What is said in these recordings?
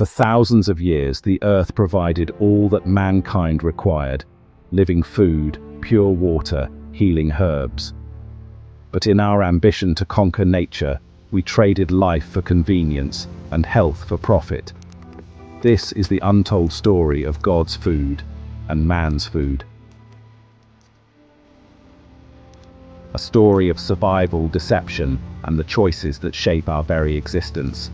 For thousands of years, the earth provided all that mankind required: living food, pure water, healing herbs. But in our ambition to conquer nature, we traded life for convenience and health for profit. This is the untold story of God's food and man's food. A story of survival, deception, and the choices that shape our very existence.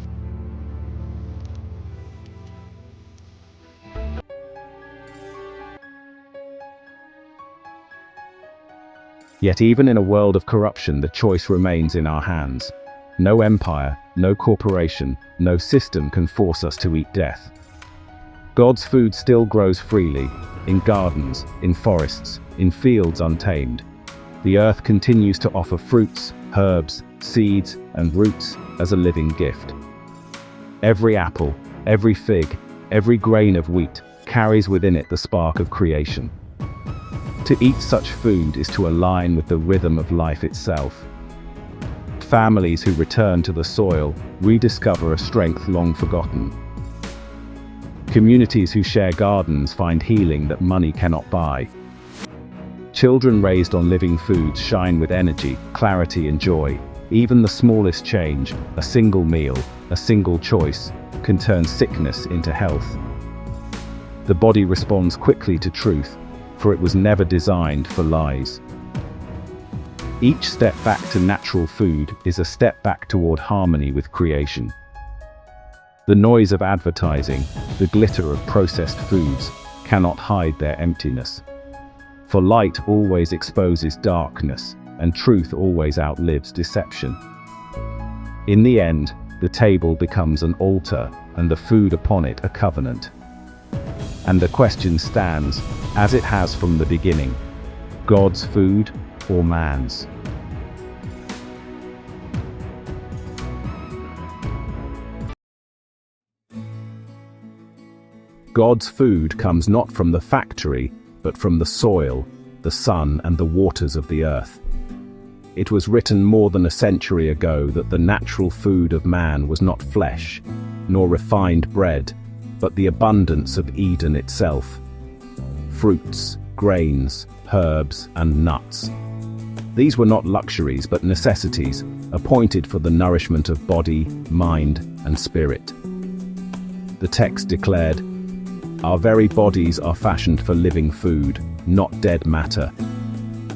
Yet even in a world of corruption, the choice remains in our hands. No empire, no corporation, no system can force us to eat death. God's food still grows freely, in gardens, in forests, in fields untamed. The earth continues to offer fruits, herbs, seeds, and roots as a living gift. Every apple, every fig, every grain of wheat carries within it the spark of creation. To eat such food is to align with the rhythm of life itself. Families who return to the soil rediscover a strength long forgotten. Communities who share gardens find healing that money cannot buy. Children raised on living foods shine with energy, clarity, and joy. Even the smallest change, a single meal, a single choice, can turn sickness into health. The body responds quickly to truth, for it was never designed for lies. Each step back to natural food is a step back toward harmony with creation. The noise of advertising, the glitter of processed foods, cannot hide their emptiness. For light always exposes darkness, and truth always outlives deception. In the end, the table becomes an altar, and the food upon it a covenant. And the question stands, as it has from the beginning: God's food or man's? God's food comes not from the factory, but from the soil, the sun, and the waters of the earth. It was written more than a century ago that the natural food of man was not flesh, nor refined bread, but the abundance of Eden itself. Fruits, grains, herbs, and nuts. These were not luxuries but necessities, appointed for the nourishment of body, mind, and spirit. The text declared, "Our very bodies are fashioned for living food, not dead matter."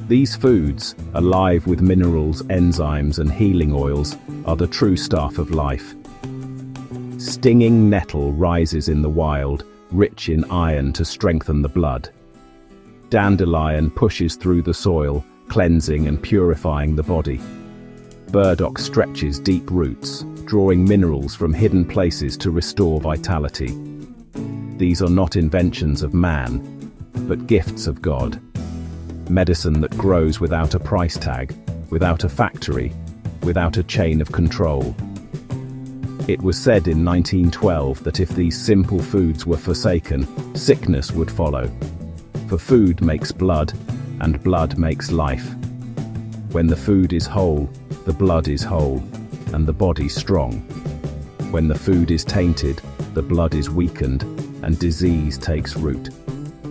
These foods, alive with minerals, enzymes, and healing oils, are the true staff of life. Stinging nettle rises in the wild, rich in iron to strengthen the blood. Dandelion pushes through the soil, cleansing and purifying the body. Burdock stretches deep roots, drawing minerals from hidden places to restore vitality. These are not inventions of man, but gifts of God. Medicine that grows without a price tag, without a factory, without a chain of control. It was said in 1912 that if these simple foods were forsaken, sickness would follow. For food makes blood, and blood makes life. When the food is whole, the blood is whole, and the body strong. When the food is tainted, the blood is weakened, and disease takes root.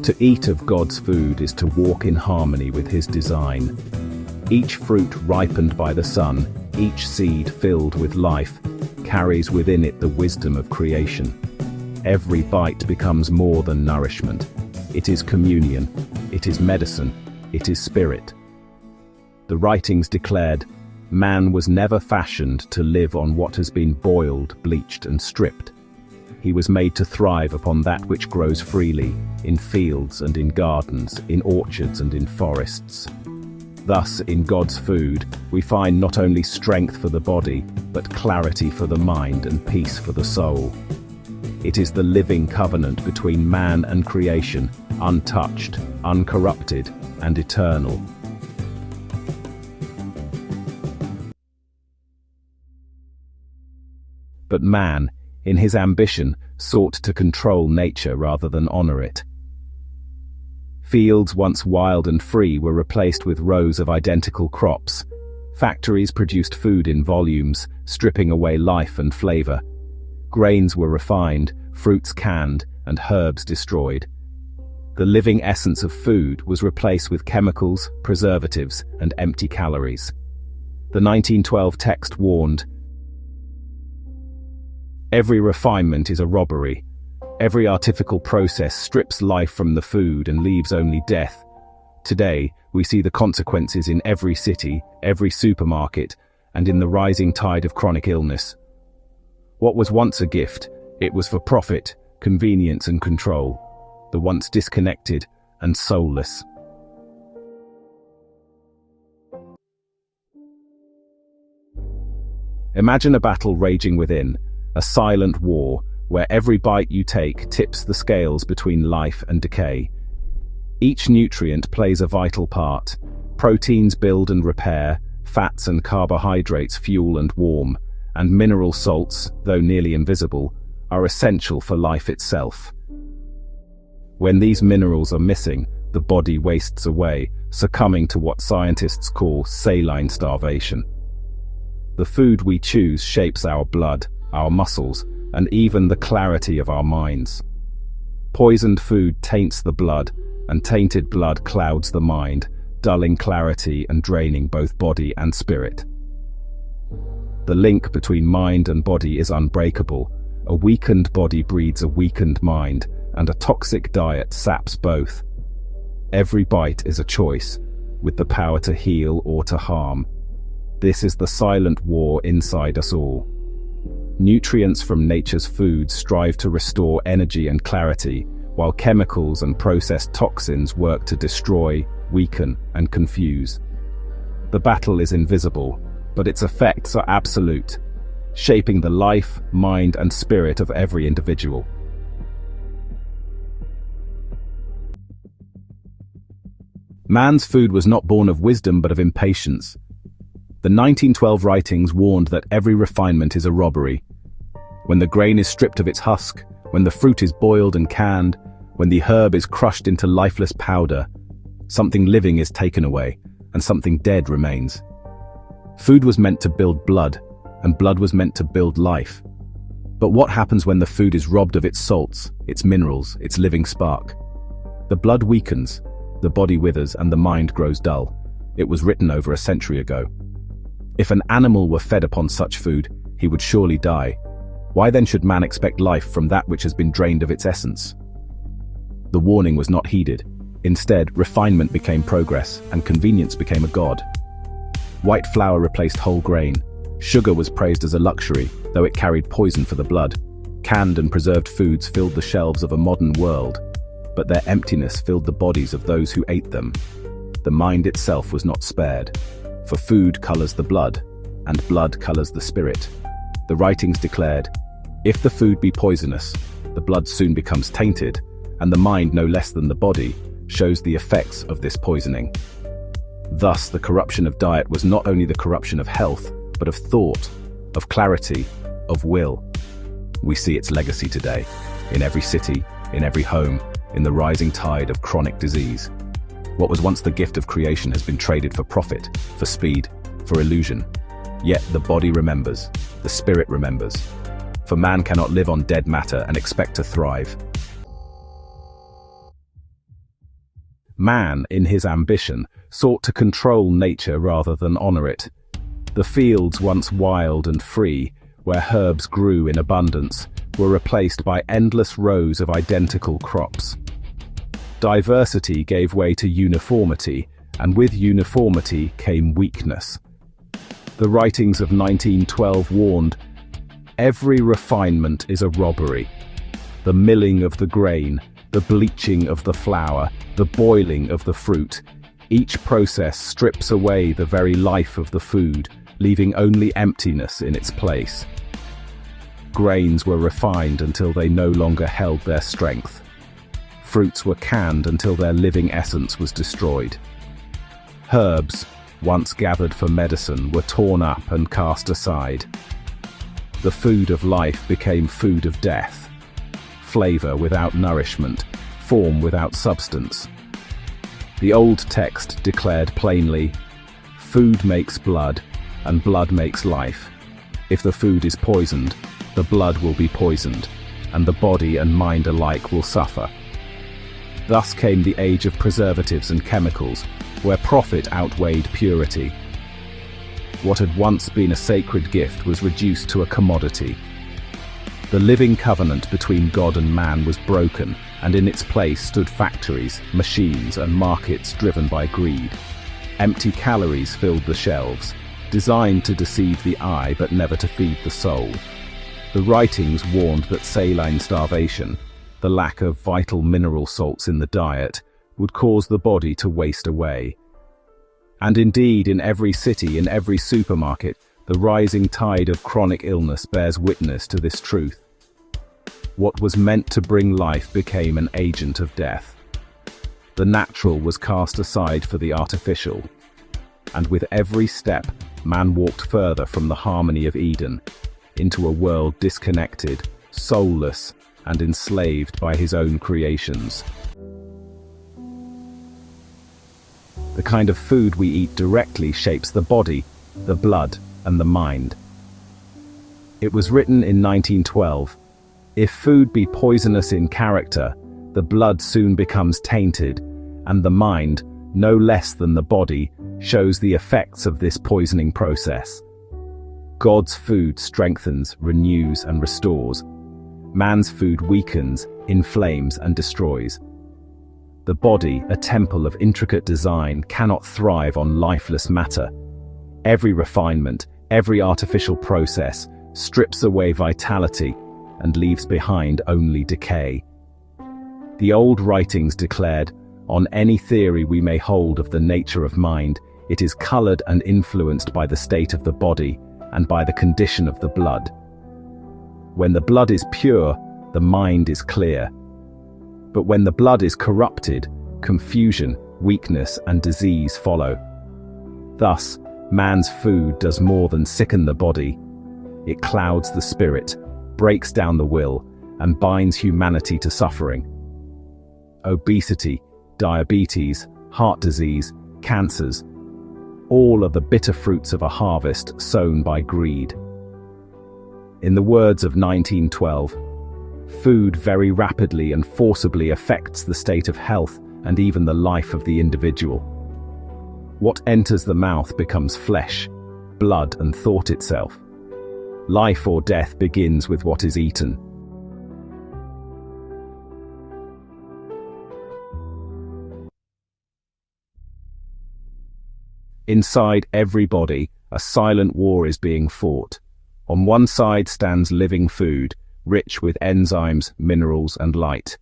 To eat of God's food is to walk in harmony with His design. Each fruit ripened by the sun, each seed filled with life, carries within it the wisdom of creation. Every bite becomes more than nourishment. It is communion, it is medicine, it is spirit. The writings declared, "Man was never fashioned to live on what has been boiled, bleached, and stripped. He was made to thrive upon that which grows freely, in fields and in gardens, in orchards and in forests." Thus, in God's food, we find not only strength for the body, but clarity for the mind and peace for the soul. It is the living covenant between man and creation, untouched, uncorrupted, and eternal. But man, in his ambition, sought to control nature rather than honor it. Fields once wild and free were replaced with rows of identical crops. Factories produced food in volumes, stripping away life and flavor. Grains were refined, fruits canned, and herbs destroyed. The living essence of food was replaced with chemicals, preservatives, and empty calories. The 1912 text warned, "Every refinement is a robbery. Every artificial process strips life from the food and leaves only death." Today, we see the consequences in every city, every supermarket, and in the rising tide of chronic illness. What was once a gift, it was for profit, convenience, and control. The once disconnected and soulless. Imagine a battle raging within, a silent war where every bite you take tips the scales between life and decay. Each nutrient plays a vital part. Proteins build and repair, fats and carbohydrates fuel and warm, and mineral salts, though nearly invisible, are essential for life itself. When these minerals are missing, the body wastes away, succumbing to what scientists call saline starvation. The food we choose shapes our blood, our muscles, and even the clarity of our minds. Poisoned food taints the blood, and tainted blood clouds the mind, dulling clarity and draining both body and spirit. The link between mind and body is unbreakable. A weakened body breeds a weakened mind, and a toxic diet saps both. Every bite is a choice, with the power to heal or to harm. This is the silent war inside us all. Nutrients from nature's food strive to restore energy and clarity, while chemicals and processed toxins work to destroy, weaken, and confuse. The battle is invisible, but its effects are absolute, shaping the life, mind, and spirit of every individual. Man's food was not born of wisdom but of impatience. The 1912 writings warned that every refinement is a robbery. When the grain is stripped of its husk, when the fruit is boiled and canned, when the herb is crushed into lifeless powder, something living is taken away, and something dead remains. Food was meant to build blood, and blood was meant to build life. But what happens when the food is robbed of its salts, its minerals, its living spark? The blood weakens, the body withers, and the mind grows dull. It was written over a century ago. If an animal were fed upon such food, he would surely die. Why then should man expect life from that which has been drained of its essence? The warning was not heeded. Instead, refinement became progress, and convenience became a god. White flour replaced whole grain. Sugar was praised as a luxury, though it carried poison for the blood. Canned and preserved foods filled the shelves of a modern world, but their emptiness filled the bodies of those who ate them. The mind itself was not spared, for food colors the blood, and blood colors the spirit. The writings declared, if the food be poisonous, the blood soon becomes tainted, and the mind, no less than the body, shows the effects of this poisoning. Thus, the corruption of diet was not only the corruption of health, but of thought, of clarity, of will. We see its legacy today, in every city, in every home, in the rising tide of chronic disease. What was once the gift of creation has been traded for profit, for speed, for illusion. Yet the body remembers, the spirit remembers. For man cannot live on dead matter and expect to thrive. Man, in his ambition, sought to control nature rather than honor it. The fields once wild and free, where herbs grew in abundance, were replaced by endless rows of identical crops. Diversity gave way to uniformity, and with uniformity came weakness. The writings of 1912 warned, every refinement is a robbery. The milling of the grain, the bleaching of the flour, the boiling of the fruit. Each process strips away the very life of the food, leaving only emptiness in its place. Grains were refined until they no longer held their strength. Fruits were canned until their living essence was destroyed. Herbs, once gathered for medicine, were torn up and cast aside. The food of life became food of death. Flavor without nourishment, form without substance. The old text declared plainly, food makes blood, and blood makes life. If the food is poisoned, the blood will be poisoned, and the body and mind alike will suffer. Thus came the age of preservatives and chemicals, where profit outweighed purity. What had once been a sacred gift was reduced to a commodity. The living covenant between God and man was broken, and in its place stood factories, machines, and markets driven by greed. Empty calories filled the shelves, designed to deceive the eye but never to feed the soul. The writings warned that saline starvation, the lack of vital mineral salts in the diet, would cause the body to waste away. And indeed, in every city, in every supermarket, the rising tide of chronic illness bears witness to this truth. What was meant to bring life became an agent of death. The natural was cast aside for the artificial, and with every step, man walked further from the harmony of Eden, into a world disconnected, soulless, and enslaved by his own creations. The kind of food we eat directly shapes the body, the blood, and the mind. It was written in 1912, "If food be poisonous in character, the blood soon becomes tainted, and the mind, no less than the body, shows the effects of this poisoning process." God's food strengthens, renews, and restores. Man's food weakens, inflames, and destroys. The body, a temple of intricate design, cannot thrive on lifeless matter. Every refinement, every artificial process, strips away vitality and leaves behind only decay. The old writings declared, "On any theory we may hold of the nature of mind, it is colored and influenced by the state of the body and by the condition of the blood. When the blood is pure, the mind is clear. But when the blood is corrupted, confusion, weakness, and disease follow." Thus, man's food does more than sicken the body. It clouds the spirit, breaks down the will, and binds humanity to suffering. Obesity, diabetes, heart disease, cancers, all are the bitter fruits of a harvest sown by greed. In the words of 1912, "Food very rapidly and forcibly affects the state of health and even the life of the individual. What enters the mouth becomes flesh, blood, and thought itself. Life or death begins with what is eaten." Inside every body, a silent war is being fought. On one side stands living food, rich with enzymes, minerals, and light.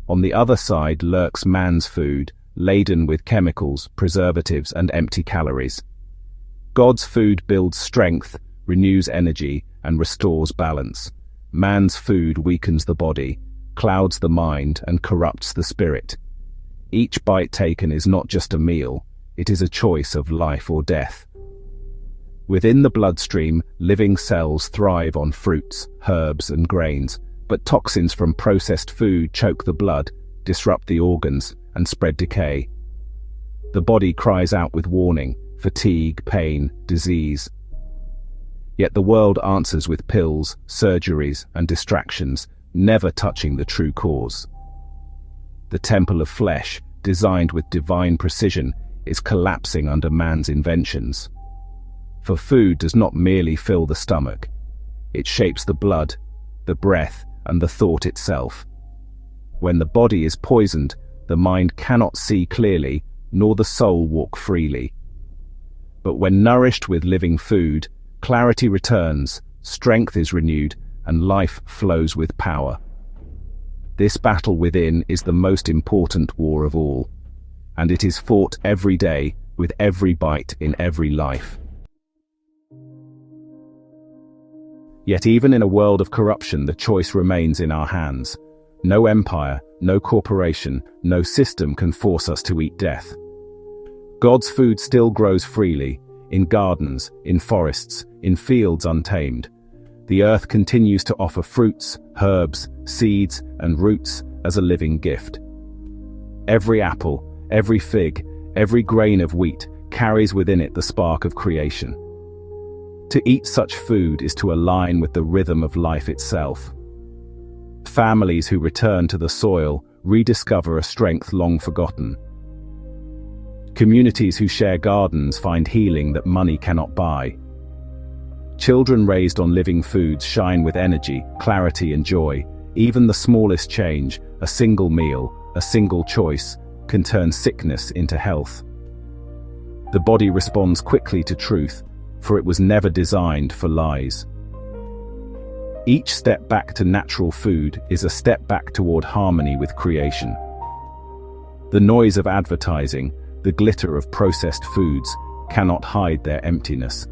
On the other side lurks man's food, laden with chemicals, preservatives, and empty calories. God's food builds strength, renews energy, and restores balance. Man's food weakens the body, clouds the mind, and corrupts the spirit. Each bite taken is not just a meal, it is a choice of life or death. Within the bloodstream, living cells thrive on fruits, herbs, and grains, but toxins from processed food choke the blood, disrupt the organs, and spread decay. The body cries out with warning: fatigue, pain, disease. Yet the world answers with pills, surgeries, and distractions, never touching the true cause. The temple of flesh, designed with divine precision, is collapsing under man's inventions. For food does not merely fill the stomach. It shapes the blood, the breath, and the thought itself. When the body is poisoned, the mind cannot see clearly, nor the soul walk freely. But when nourished with living food, clarity returns, strength is renewed, and life flows with power. This battle within is the most important war of all, and it is fought every day, with every bite in every life. Yet even in a world of corruption, the choice remains in our hands. No empire, no corporation, no system can force us to eat death. God's food still grows freely, in gardens, in forests, in fields untamed. The earth continues to offer fruits, herbs, seeds, and roots as a living gift. Every apple, every fig, every grain of wheat carries within it the spark of creation. To eat such food is to align with the rhythm of life itself. Families who return to the soil rediscover a strength long forgotten. Communities who share gardens find healing that money cannot buy. Children raised on living foods shine with energy, clarity, and joy. Even the smallest change, a single meal, a single choice, can turn sickness into health. The body responds quickly to truth, for it was never designed for lies. Each step back to natural food is a step back toward harmony with creation. The noise of advertising, the glitter of processed foods, cannot hide their emptiness.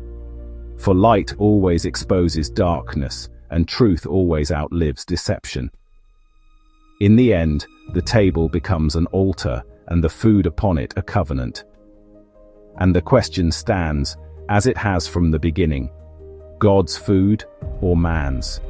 For light always exposes darkness, and truth always outlives deception. In the end, the table becomes an altar, and the food upon it a covenant. And the question stands, as it has from the beginning: God's food or man's?